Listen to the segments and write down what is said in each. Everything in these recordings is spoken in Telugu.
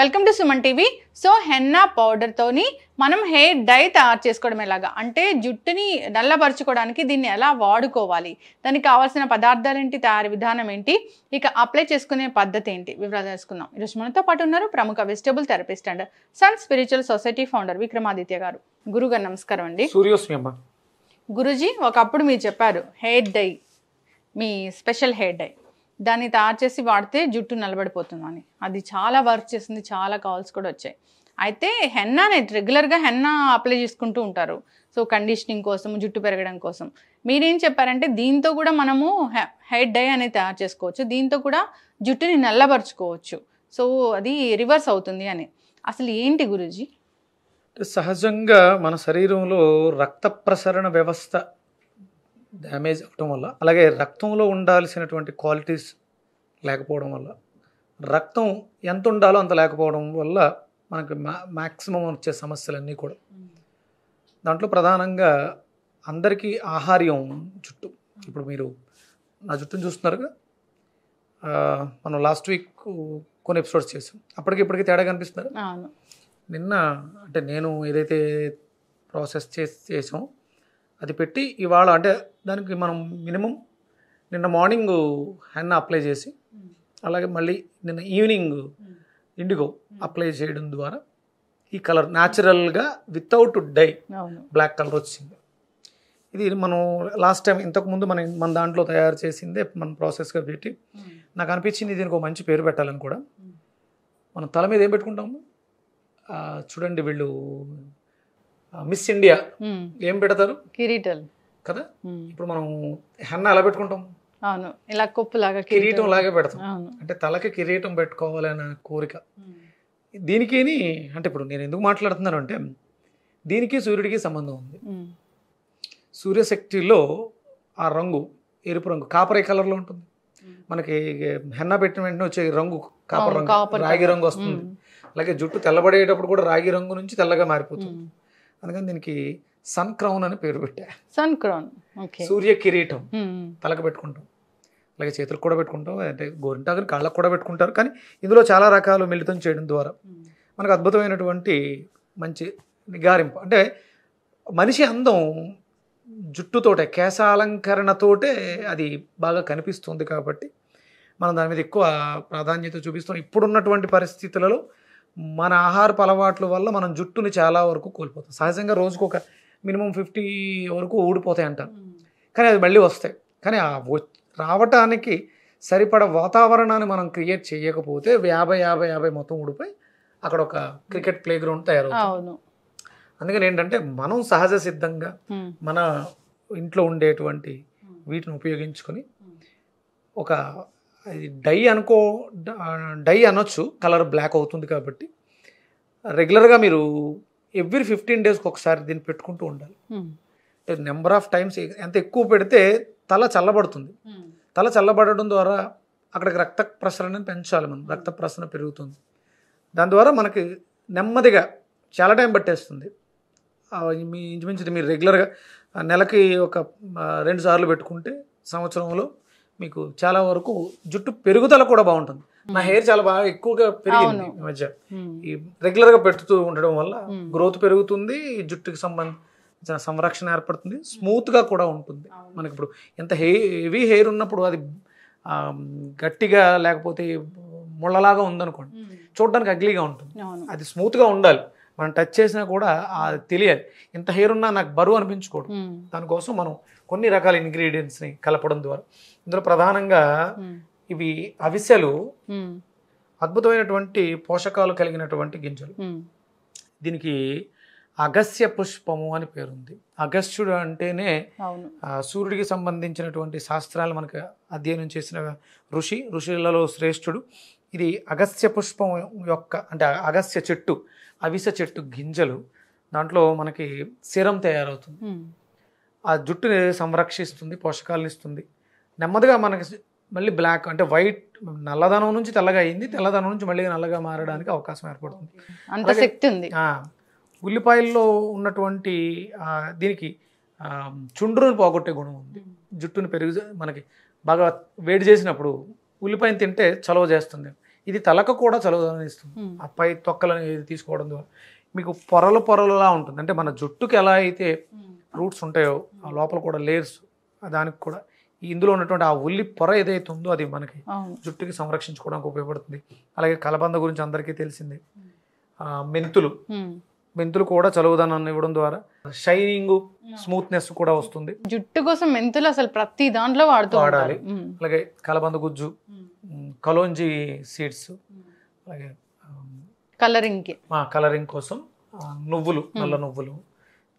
Welcome to Suman TV. So henna పౌడర్తోని మనం హెయిర్ డై తయారు చేసుకోవడం ఎలాగా, అంటే జుట్టుని నల్లపరుచుకోవడానికి దీన్ని ఎలా వాడుకోవాలి, దానికి కావాల్సిన పదార్థాలు ఏంటి, తయారీ విధానం ఏంటి, ఇక అప్లై చేసుకునే పద్ధతి ఏంటి, వివరాలు తెలుసుకుందాం. ఈరోజు మనతో పాటు ఉన్నారు ప్రముఖ vegetable therapist and sun spiritual society founder Vikramaditya గారు. గురుగారు నమస్కారం అండి. సూర్యోస్మి. గురుజీ, ఒకప్పుడు మీరు చెప్పారు హెయిర్ డై, మీ స్పెషల్ హెయిర్ డై దాన్ని తయారు చేసి వాడితే జుట్టు నల్లబడిపోతుందని. అది చాలా వర్క్ చేసింది, చాలా కాల్స్ కూడా వచ్చాయి. అయితే హెన్నాని రెగ్యులర్గా హెన్నా అప్లై చేసుకుంటూ ఉంటారు, సో కండిషనింగ్ కోసం, జుట్టు పెరగడం కోసం. మీరేం చెప్పారంటే దీంతో కూడా మనము హెయిర్ డై అనేది తయారు చేసుకోవచ్చు, దీంతో కూడా జుట్టుని నల్లబరుచుకోవచ్చు, సో అది రివర్స్ అవుతుంది అని. అసలు ఏంటి గురూజీ? సహజంగా మన శరీరంలో రక్త ప్రసరణ వ్యవస్థ డ్యామేజ్ అవటం వల్ల, అలాగే రక్తంలో ఉండాల్సినటువంటి క్వాలిటీస్ లేకపోవడం వల్ల, రక్తం ఎంత ఉండాలో అంత లేకపోవడం వల్ల మనకి మ్యాక్సిమం వచ్చే సమస్యలన్నీ కూడా. దాంట్లో ప్రధానంగా అందరికీ ఆహార్యం జుట్టు. ఇప్పుడు మీరు నా జుట్టును చూస్తున్నారుగా, మనం లాస్ట్ వీక్ కొన్ని ఎపిసోడ్స్ చేసాం, అప్పటికి తేడా కనిపిస్తున్నారు. నిన్న అంటే నేను ఏదైతే ప్రాసెస్ చేసాం అది పెట్టి ఇవాళ, అంటే దానికి మనం మినిమం నిన్న మార్నింగ్ హెన్నా అప్లై చేసి, అలాగే మళ్ళీ నిన్న ఈవినింగ్ ఇండిగో అప్లై చేయడం ద్వారా ఈ కలర్ న్యాచురల్గా వితౌట్ డై బ్లాక్ కలర్ వచ్చింది. ఇది మనం లాస్ట్ టైం ఇంతకుముందు మన దాంట్లో తయారు చేసిందే మన ప్రాసెస్గా పెట్టి, నాకు అనిపించింది దీనికి ఒక మంచి పేరు పెట్టాలని కూడా. మనం తల మీద ఏం పెట్టుకుంటాము చూడండి, వీళ్ళు మిస్ ఇండియా ఏం పెడతారు, కిరీటాలు కదా. ఇప్పుడు మనం హెన్నా ఎలా పెట్టుకుంటాం, అవును, ఇలా కొప్పులాగా కిరీటం లాగే పెడతాం. అంటే తలకి కిరీటం పెట్టుకోవాలనే కోరిక దీనికి. అంటే ఇప్పుడు నేను ఎందుకు మాట్లాడుతున్నాను అంటే, దీనికి సూర్యుడికి సంబంధం ఉంది. సూర్యశక్తిలో ఆ రంగు ఎరుపు రంగు కాపర్ కలర్లో ఉంటుంది. మనకి హెన్నా పెట్టిన వెంటనే వచ్చే రంగు కాపర్ రంగు, రాగి రంగు వస్తుంది. అలాగే జుట్టు తెల్లబడేటప్పుడు కూడా రాగి రంగు నుంచి తెల్లగా మారిపోతుంది. అందుకని దీనికి సన్ క్రౌన్ అని పేరు పెట్టా. సన్ క్రౌన్, సూర్య కిరీటం తలకు పెట్టుకుంటాం, అలాగే చేతులకు కూడా పెట్టుకుంటాం, అంటే గోరింటాకుని కాళ్ళకు కూడా పెట్టుకుంటారు. కానీ ఇందులో చాలా రకాలు మిళితం చేయడం ద్వారా మనకు అద్భుతమైనటువంటి మంచి నిగారింపు. అంటే మనిషి అందం జుట్టుతోటే, కేశాలంకరణతోటే అది బాగా కనిపిస్తుంది. కాబట్టి మనం దాని మీద ఎక్కువ ప్రాధాన్యత చూపిస్తాం. ఇప్పుడున్నటువంటి పరిస్థితులలో మన ఆహారపు అలవాట్ల వల్ల మనం జుట్టుని చాలా వరకు కోల్పోతాం. సహజంగా రోజుకు ఒక మినిమం 50 వరకు ఊడిపోతాయి అంటారు, కానీ అది మళ్ళీ వస్తాయి. కానీ రావటానికి సరిపడ వాతావరణాన్ని మనం క్రియేట్ చేయకపోతే 50 మొత్తం ఊడిపోయి అక్కడ ఒక క్రికెట్ ప్లే గ్రౌండ్ తయారవుతుంది. అందుకని ఏంటంటే మనం సహజ సిద్ధంగా మన ఇంట్లో ఉండేటువంటి వీటిని ఉపయోగించుకొని ఒక డై అనొచ్చు, కలర్ బ్లాక్ అవుతుంది. కాబట్టి రెగ్యులర్గా మీరు ఎవ్రీ 15 డేస్కి ఒకసారి దీన్ని పెట్టుకుంటూ ఉండాలి. అంటే నెంబర్ ఆఫ్ టైమ్స్ ఎంత ఎక్కువ పెడితే తల చల్లబడుతుంది. తల చల్లబడడం ద్వారా అక్కడికి రక్త ప్రసరణని పెంచాలి మనం, రక్త ప్రసరణ పెరుగుతుంది. దాని ద్వారా మనకి నెమ్మదిగా చాలా టైం పట్టేస్తుంది. ఇంచుమించు మీరు రెగ్యులర్గా నెలకి ఒక 2 సార్లు పెట్టుకుంటే సంవత్సరంలో మీకు చాలా వరకు జుట్టు పెరుగుదల కూడా బాగుంటుంది. నా హెయిర్ చాలా బాగా ఎక్కువగా పెరిగింది ఈ మధ్య. ఈ రెగ్యులర్గా పెడుతూ ఉండడం వల్ల గ్రోత్ పెరుగుతుంది, జుట్టుకి సంబంధించిన సంరక్షణ ఏర్పడుతుంది, స్మూత్గా కూడా ఉంటుంది. మనకి ఇప్పుడు ఎంత హెవీ హెయిర్ ఉన్నప్పుడు అది గట్టిగా లేకపోతే ముళ్ళలాగా ఉందనుకోండి, చూడడానికి అగ్లీగా ఉంటుంది. అది స్మూత్గా ఉండాలి, మనం టచ్ చేసినా కూడా అది తెలియాలి. ఇంత హెయిర్ ఉన్నా నాకు బరువు అనిపించుకోడు. దానికోసం మనం కొన్ని రకాల ఇంగ్రీడియంట్స్ని కలపడం ద్వారా, ఇందులో ప్రధానంగా ఇవి అవిసెలు, అద్భుతమైనటువంటి పోషకాలు కలిగినటువంటి గింజలు. దీనికి అగస్య పుష్పము అని పేరుంది. అగస్త్యుడు అంటేనే సూర్యుడికి సంబంధించినటువంటి శాస్త్రాలు మనకు అధ్యయనం చేసిన ఋషులలో శ్రేష్ఠుడు. ఇది అగస్య పుష్పం యొక్క, అంటే అగస్య చెట్టు, అవిసె చెట్టు గింజలు. దాంట్లో మనకి సిరం తయారవుతుంది, ఆ జుట్టుని సంరక్షిస్తుంది, పోషకాలను ఇస్తుంది. నెమ్మదిగా మనకి మళ్ళీ బ్లాక్, అంటే వైట్, నల్లదనం నుంచి తెల్లగా అయింది, తెల్లదనం నుంచి మళ్ళీ నల్లగా మారడానికి అవకాశం ఏర్పడుతుంది. అంత శక్తి ఉంది. ఉల్లిపాయల్లో ఉన్నటువంటి దీనికి చుండ్రుని పోగొట్టే గుణం ఉంది. జుట్టుని మనకి బాగా వేడి చేసినప్పుడు ఉల్లిపాయను తింటే చలవ చేస్తుంది. ఇది తలకు కూడా చలువదనం ఇస్తుంది. ఆ పై తొక్కలను తీసుకోవడం ద్వారా మీకు పొరలులా ఉంటుంది. అంటే మన జుట్టుకి ఎలా అయితే రూట్స్ ఉంటాయో ఆ లోపల కూడా లేయర్స్, దానికి కూడా ఇందులో ఉన్నటువంటి ఆ ఉల్లి పొర ఏదైతే ఉందో అది మనకి జుట్టుకి సంరక్షించుకోవడానికి ఉపయోగపడుతుంది. అలాగే కలబంద గురించి అందరికీ తెలిసిందే. మెంతులు కూడా చలువదనాన్ని ఇవ్వడం ద్వారా షైనింగ్, స్మూత్నెస్ కూడా వస్తుంది. జుట్టు కోసం మెంతులు అసలు ప్రతి దాంట్లో వాడాలి. అలాగే కలబంద గుజ్జు, కలోంజీ సీడ్స్, అలాగే కలరింగ్ కోసం నల్ల నువ్వులు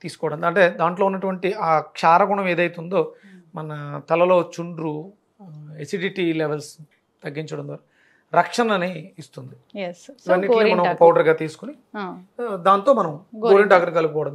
తీసుకోవడం. అంటే దాంట్లో ఉన్నటువంటి ఆ క్షారగుణం ఏదైతే ఉందో మన తలలో చుండ్రు, ఎసిడిటీ లెవెల్స్ తగ్గించడం ద్వారా రక్షణని ఇస్తుంది. ఇవన్నిటిని మనం పౌడర్గా తీసుకుని దాంతో మనం గోరింటాకుని కలుపుకోవడం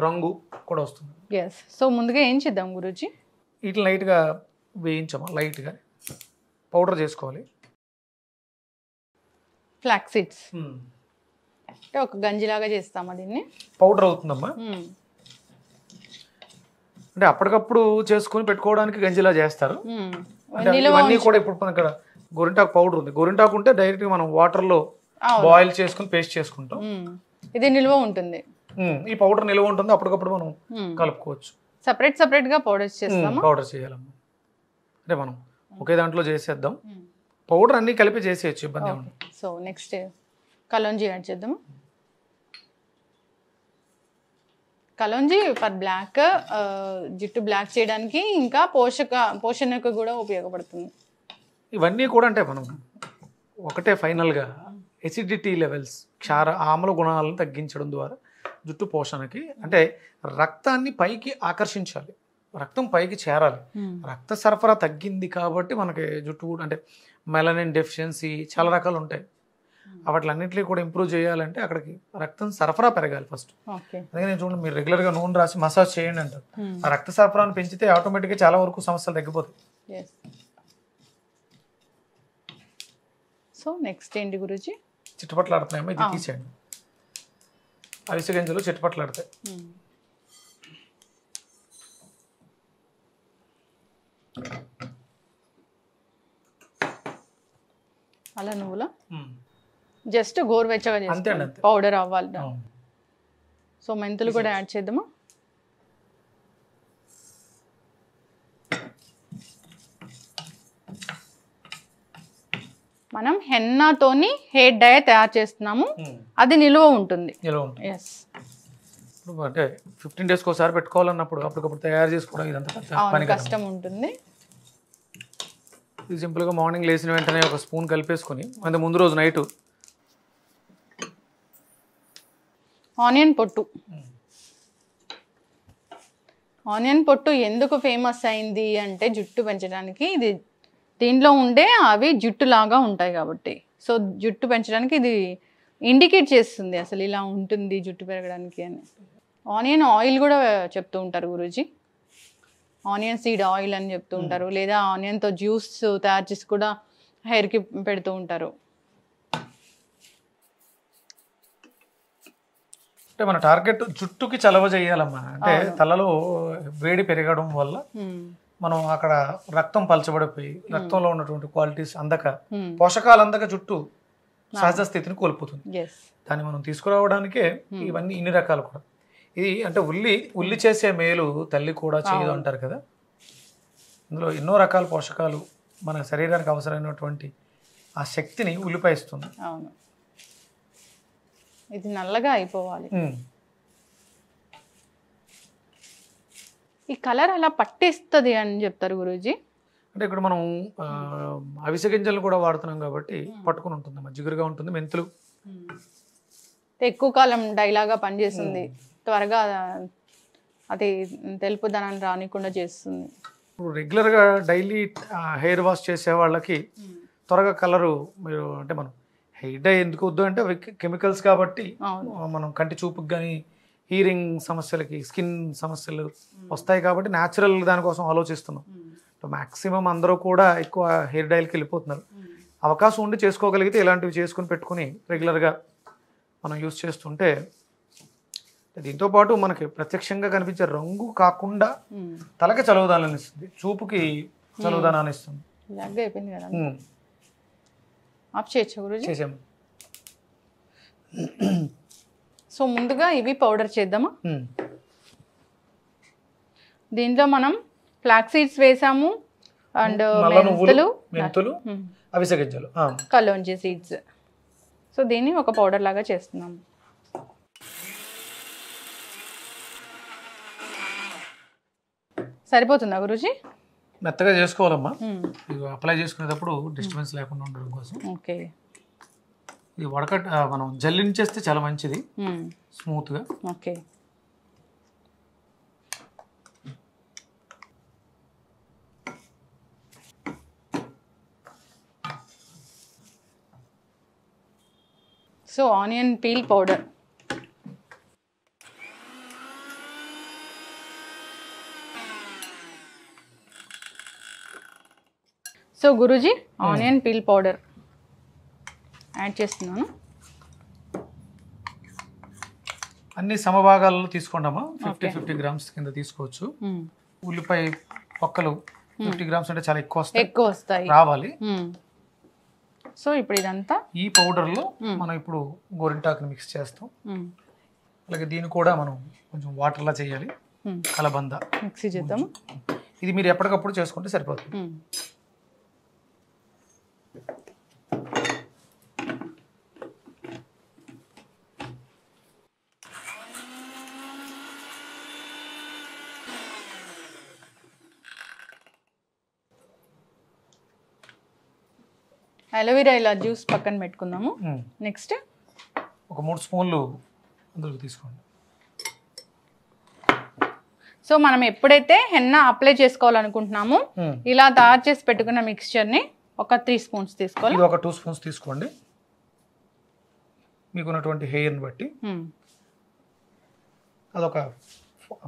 రంగు కూడా వస్తుంది. సో ముందుగా ఏం చేద్దాం గురూజీ? వీటిని లైట్గా వేయించమా, లైట్గా పౌడర్ చేసుకోవాలి. ఫ్లాక్స్ సీడ్స్ అంటే ఒక గంజిలాగా చేస్తామా దీన్ని? పౌడర్ అవుతుందమ్మా. అంటే అప్పటికప్పుడు చేసుకుని పెట్టుకోవడానికి గంజిలా చేస్తారు. ఇవన్నీ కూడా ఇప్పుడు మన ఇక్కడ గోరింటాకు పౌడర్ ఉంది. గోరింటాకు ఉంటే డైరెక్ట్ గా మనం వాటర్ లో బాయిల్ చేసుకుని పేస్ట్ చేసుకుంటాం. ఇది నిల్వ ఉంటుంది. ఈ పౌడర్ నిల్వ ఉంటుంది, అప్పటికప్పుడు మనం కలుపుకోవచ్చు. సెపరేట్ గా పౌడర్ చేస్తామా? పౌడర్ చేయాలమ్మా. అంటే మనం ఒకే దాంట్లో చేసేద్దాం. పౌడర్ అన్ని కలిపి చేసేయచ్చు, ఇబ్బంది ఉంది. సో నెక్స్ట్ కలోంజీ యాడ్ చేద్దాం. కలోంజీ ఫర్ బ్లాక్, జుట్టు బ్లాక్ చేయడానికి, ఇంకా పోషణకు కూడా ఉపయోగపడుతుంది. ఇవన్నీ కూడా అంటే మనం ఒకటే ఫైనల్గా ఎసిడిటీ లెవెల్స్, ఆమ్ల గుణాలను తగ్గించడం ద్వారా జుట్టు పోషణకి, అంటే రక్తాన్ని పైకి ఆకర్షించాలి, రక్తం పైకి చేరాలి. రక్త సరఫరా తగ్గింది కాబట్టి మనకి జుట్టు కూడా అంటే మెలనిన్ డెఫిషియన్సీ చాలా రకాలు ఉంటాయి. వాటిలన్నింటినీ కూడా ఇంప్రూవ్ చేయాలంటే అక్కడికి రక్తం సరఫరా పెరగాలి ఫస్ట్. అందుకని చూడండి, మీరు రెగ్యులర్గా నూనె రాసి మసాజ్ చేయండి అంటారు. ఆ రక్త సరఫరాను పెంచితే ఆటోమేటిక్గా చాలా వరకు సమస్యలు తగ్గిపోతాయి. సో నెక్స్ట్ ఏంటి గురూజీ? చిట్టుపట్లాడుతున్నాయమ్మా, ఇది తీసేయండి. అవిసె గింజలు చిట్టుపట్లాడతాయి. అలా నువ్వులా జస్ట్ గోరువెచ్చగా చేస్తాం, పౌడర్ అవ్వాలి. సో మెంతులు కూడా యాడ్ చేద్దామా? మనం హెన్నాతోని హెయిర్ డై తయారు చేస్తున్నాము, అది నిలువ ఉంటుంది. అంటే 15 days ఒకసారి పెట్టుకోవాలన్నప్పుడు అప్పటికప్పుడు తయారు చేసుకోవడం ఇదంతా కష్టం ఉంటుంది. ఇది సింపుల్గా మార్నింగ్ లేచిన వెంటనే ఒక స్పూన్ కలిపేసుకొని, అంటే ముందు రోజు నైట్ ఆనియన్ పొట్టు ఎందుకు ఫేమస్ అయింది అంటే జుట్టు పెంచడానికి. ఇది దీంట్లో ఉండే అవి జుట్టు లాగా ఉంటాయి కాబట్టి, సో జుట్టు పెంచడానికి ఇది ఇండికేట్ చేస్తుంది అసలు ఇలా ఉంటుంది జుట్టు పెరగడానికి అని. ఆనియన్ ఆయిల్ కూడా చెప్తూ ఉంటారు గురూజీ, ఆనియన్ సీడ్ ఆయిల్ అని చెప్తూ ఉంటారు, లేదా ఆనియన్తో జ్యూస్ తయారు చేసి కూడా హెయిర్కి పెడుతూ ఉంటారు. అంటే మన టార్గెట్ జుట్టుకి చలవ చేయాలమ్మా. అంటే తలలో వేడి పెరగడం వల్ల మనం అక్కడ రక్తం పలచబడిపోయి రక్తంలో ఉన్నటువంటి క్వాలిటీస్ అందక, పోషకాలు అందక జుట్టు సహజ స్థితిని కోల్పోతుంది. దాన్ని మనం తీసుకురావడానికే ఇవన్నీ ఇన్ని రకాలు కూడా. ఇది అంటే ఉల్లి చేసే మేలు తల్లి కూడా చేయదు అంటారు కదా. ఇందులో ఎన్నో రకాల పోషకాలు మన శరీరానికి అవసరమైనటువంటి ఆ శక్తిని ఉల్లిపాయ ఇస్తుంది. అవును, ఇది నల్లగా అయిపోవాలి. ఈ కలర్ అలా పట్టేస్తుంది అని చెప్తారు గురూజీ. అంటే ఇక్కడ మనం అవిసె గింజలు కూడా వాడుతున్నాం కాబట్టి పట్టుకుని ఉంటుంది, జిగురుగా ఉంటుంది. మెంతులు ఎక్కువ కాలం డైలాగా పనిచేస్తుంది, త్వరగా అది తెలుపుదనాన్ని రానికుండా చేస్తుంది. ఇప్పుడు రెగ్యులర్గా డైలీ హెయిర్ వాష్ చేసే వాళ్ళకి త్వరగా కలరు, మీరు అంటే మనం హెయిర్ డై ఎందుకు వద్దు అంటే అవి కెమికల్స్ కాబట్టి మనం కంటి చూపుకి కానీ హీరింగ్ సమస్యలకి, స్కిన్ సమస్యలు వస్తాయి కాబట్టి న్యాచురల్ దానికోసం ఆలోచిస్తున్నాం. మ్యాక్సిమం అందరూ కూడా ఎక్కువ హెయిర్ డైల్కి వెళ్ళిపోతున్నారు. అవకాశం ఉండి చేసుకోగలిగితే ఇలాంటివి చేసుకుని పెట్టుకుని రెగ్యులర్గా మనం యూజ్ చేస్తుంటే దీంతో పాటు మనకి ప్రత్యక్షంగా కనిపించే రంగు కాకుండా తలకి చలువదనాన్ని ఇస్తుంది, చూపుకి చలువదనాన్ని ఇస్తుంది. ఆఫ్ చేయొచ్చు గురూజీ. చేసాము. సో ముందుగా ఇవి పౌడర్ చేద్దామా. దీంట్లో మనం ఫ్లాక్ సీడ్స్ వేసాము అండ్ మెంతులు అవిసె గింజలు కలోంజీ సీడ్స్. సో దీన్ని ఒక పౌడర్ లాగా చేస్తున్నాము. సరిపోతుందా గురూజీ? మెత్తగా చేసుకోవాలమ్మా. అప్లై చేసుకునేటప్పుడు డిస్టర్బెన్స్ లేకుండా ఉండడం కోసం. ఓకే. ఇది మనం జల్లించేస్తే చాలా మంచిది, స్మూత్గా. Okay. So onion peel powder. So Guruji onion peel powder add చేస్తున్నాను. అన్ని సమభాగాల్లో తీసుకోండమ్మా. 50 గ్రామ్స్ కింద తీసుకోవచ్చు. ఉల్లిపాయ పొక్కలు 50 గ్రామ్స్ అంటే చాలా ఎక్కువ వస్తాయి రావాలి. సో ఇప్పుడు ఇదంతా ఈ పౌడర్లో మనం ఇప్పుడు గోరింటాకుని మిక్స్ చేస్తాం. అలాగే దీన్ని కూడా మనం కొంచెం వాటర్లా చేయాలి, కలబంద మిక్సీ చేద్దాము. ఇది మీరు ఎప్పటికప్పుడు చేసుకుంటే సరిపోతుంది. అలోవెరా ఇలా జ్యూస్ పక్కన పెట్టుకుందాము. నెక్స్ట్ ఒక 3 స్పూన్లు అందులో తీసుకోండి. సో మనం ఎప్పుడైతే హెన్న అప్లై చేసుకోవాలనుకుంటున్నామో ఇలా తయారు చేసి పెట్టుకున్న మిక్స్చర్ని ఒక 3 స్పూన్స్ తీసుకోవాలి. ఇది ఒక 2 స్పూన్స్ తీసుకోండి మీకున్నటువంటి హెయిర్ని బట్టి. అదొక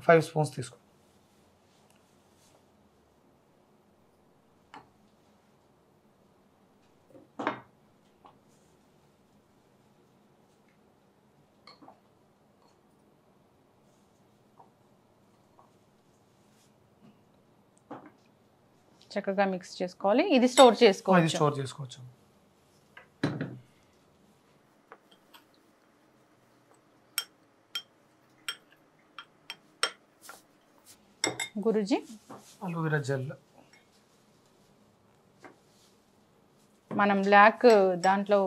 5 స్పూన్స్ తీసుకోండి. చక్కగా మిక్స్ చేసుకోవాలి. ఇది స్టోర్ చేసుకోవచ్చు. గురూజీ అలోవెరా జెల్ మనం బ్లాక్ దాంట్లో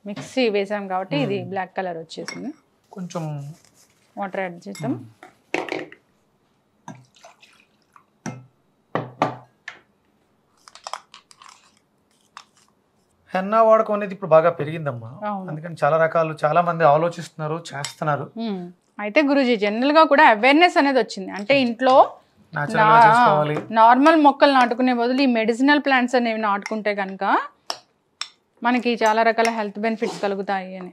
మిక్సీ వేసాం కాబట్టి ఇది బ్లాక్ కలర్ వచ్చేసింది. కొంచెం వాటర్ యాడ్ చేద్దాం. హెన్నా వాడకం అనేది ఇప్పుడు బాగా పెరిగిందమ్మా. అందుకని చాలా మంది ఆలోచిస్తున్నారు, చేస్తున్నారు. అయితే గురూజీ జనరల్ గా కూడా అవేర్నెస్ అనేది వచ్చింది. అంటే ఇంట్లో నార్మల్ మొక్కలు నాటుకునే బదులు ఈ మెడిసినల్ ప్లాంట్స్ అనేవి నాటుకుంటే కనుక మనకి చాలా రకాల హెల్త్ బెనిఫిట్స్ కలుగుతాయి అని.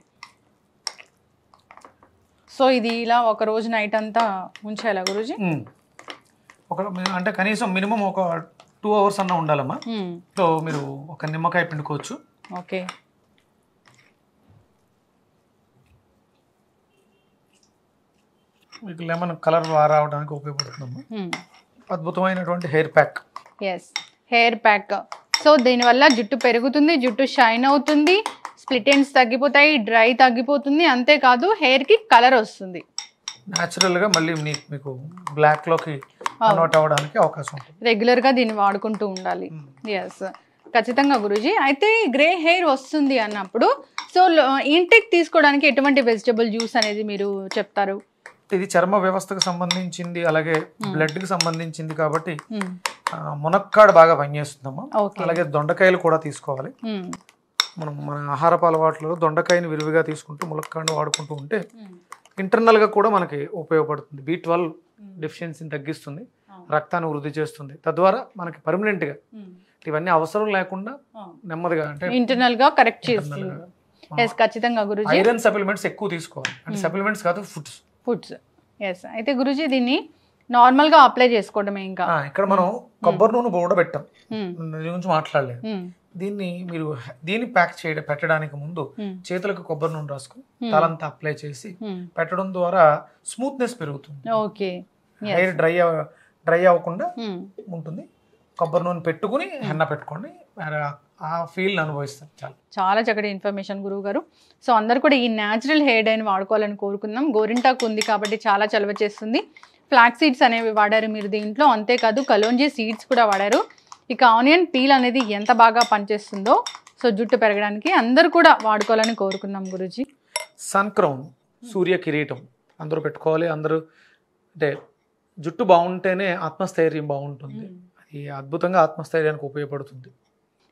సో ఇది ఇలా ఒక రోజు నైట్ అంతా ఉంచేయాలా గురూజీ? అంటే కనీసం మినిమం ఒక 2 అవర్స్ అన్నా ఉండాలమ్మా. సో మీరు ఒక నిమ్మకాయ పిండుకోవచ్చు. ఓకే. మీకు లెమన్ కలర్ రావడానికి ఉపయోగపడుతుందమ్మా. అద్భుతమైనటువంటి hair pack. Yes, hair pack. So దీనివల్ల జుట్టు పెరుగుతుంది, జుట్టు షైన్ అవుతుంది, స్ప్లిట్ ఎండ్స్ తగ్గిపోతాయి, డ్రై తగ్గిపోతుంది. అంతేకాదు హెయిర్కి కలర్ వస్తుంది. న్యాచురల్గా మళ్ళీ మీకు బ్లాక్లోకి కన్వర్ట్ అవ్వడానికి అవకాశం ఉంటుంది. రెగ్యులర్గా దీన్ని వాడుకుంటూ ఉండాలి. ఎస్, ఖచ్చితంగా గురూజీ. అయితే గ్రే హెయిర్ వస్తుంది అన్నప్పుడు సో ఇంటెక్ తీసుకోవడానికి ఎటువంటి వెజిటబుల్ జ్యూస్ అనేది మీరు చెప్తారు? ఇది చర్మ వ్యవస్థకు సంబంధించింది, అలాగే బ్లడ్కి సంబంధించింది కాబట్టి మునక్కాడ బాగా పనిచేస్తుందమ్మా. అలాగే దొండకాయలు కూడా తీసుకోవాలి. మన ఆహారపు అలవాట్లలో దొండకాయని విరివిగా తీసుకుంటూ మునక్కాడని వాడుకుంటూ ఉంటే ఇంటర్నల్గా కూడా మనకి ఉపయోగపడుతుంది. B12 డెఫిషియన్సీని తగ్గిస్తుంది, రక్తాన్ని వృద్ధి చేస్తుంది. తద్వారా మనకి పర్మనెంట్గా ఇవన్నీ అవసరం లేకుండా నెమ్మదిగా అంటే ఇంటర్నల్గా కరెక్ట్ చేస్తుంది. ఖచ్చితంగా గురూజీ. ఐరన్ సప్లిమెంట్స్ ఎక్కువ తీసుకోవాలి. అంటే సప్లిమెంట్స్ కాదు, ఫుడ్స్. ఎస్. అయితే గురూజీ దీన్ని నార్మల్గా అప్లై చేసుకోవడమే. ఇంకా ఇక్కడ మనం కొబ్బరి నూనె కూడా పెట్టాం, దీని గురించి మాట్లాడలేదు. దీన్ని ప్యాక్ పెట్టడానికి ముందు చేతులకు కొబ్బరి నూనె రాసుకుని తలంతా అప్లై చేసి పెట్టడం ద్వారా స్మూత్నెస్ పెరుగుతుంది. ఓకే. హెయిర్ డ్రై అవ్వకుండా ఉంటుంది. కొబ్బరి నూనె పెట్టుకుని హెన్న పెట్టుకోండి. ఆ ఫీల్ అనుభవిస్తాను చాలా. చాలా చక్కటి ఇన్ఫర్మేషన్ గురువు గారు. సో అందరు కూడా ఈ న్యాచురల్ హెయిర్ డైని వాడుకోవాలని కోరుకుందాం. గోరింటాకు ఉంది కాబట్టి చాలా చలవ చేస్తుంది. ఫ్లాక్ సీడ్స్ అనేవి వాడారు మీరు దీంట్లో, అంతేకాదు కలోంజీ సీడ్స్ కూడా వాడారు. ఇక ఆనియన్ పీల్ అనేది ఎంత బాగా పనిచేస్తుందో సో జుట్టు పెరగడానికి అందరూ కూడా వాడుకోవాలని కోరుకుందాం గురూజీ. సన్ క్రౌన్, సూర్య కిరీటం అందరూ పెట్టుకోవాలి. అందరూ అంటే జుట్టు బాగుంటేనే ఆత్మస్థైర్యం బాగుంటుంది. అది అద్భుతంగా ఆత్మస్థైర్యానికి ఉపయోగపడుతుంది.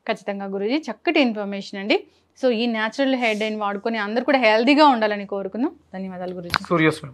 ఖచ్చితంగా గురూజీ, చక్కటి ఇన్ఫర్మేషన్ అండి. సో ఈ న్యాచురల్ హెయిర్ డైని వాడుకొని అందరూ కూడా హెల్తీగా ఉండాలని కోరుకుందాం. ధన్యవాదాలు గురూజీ. సూర్యోస్మి.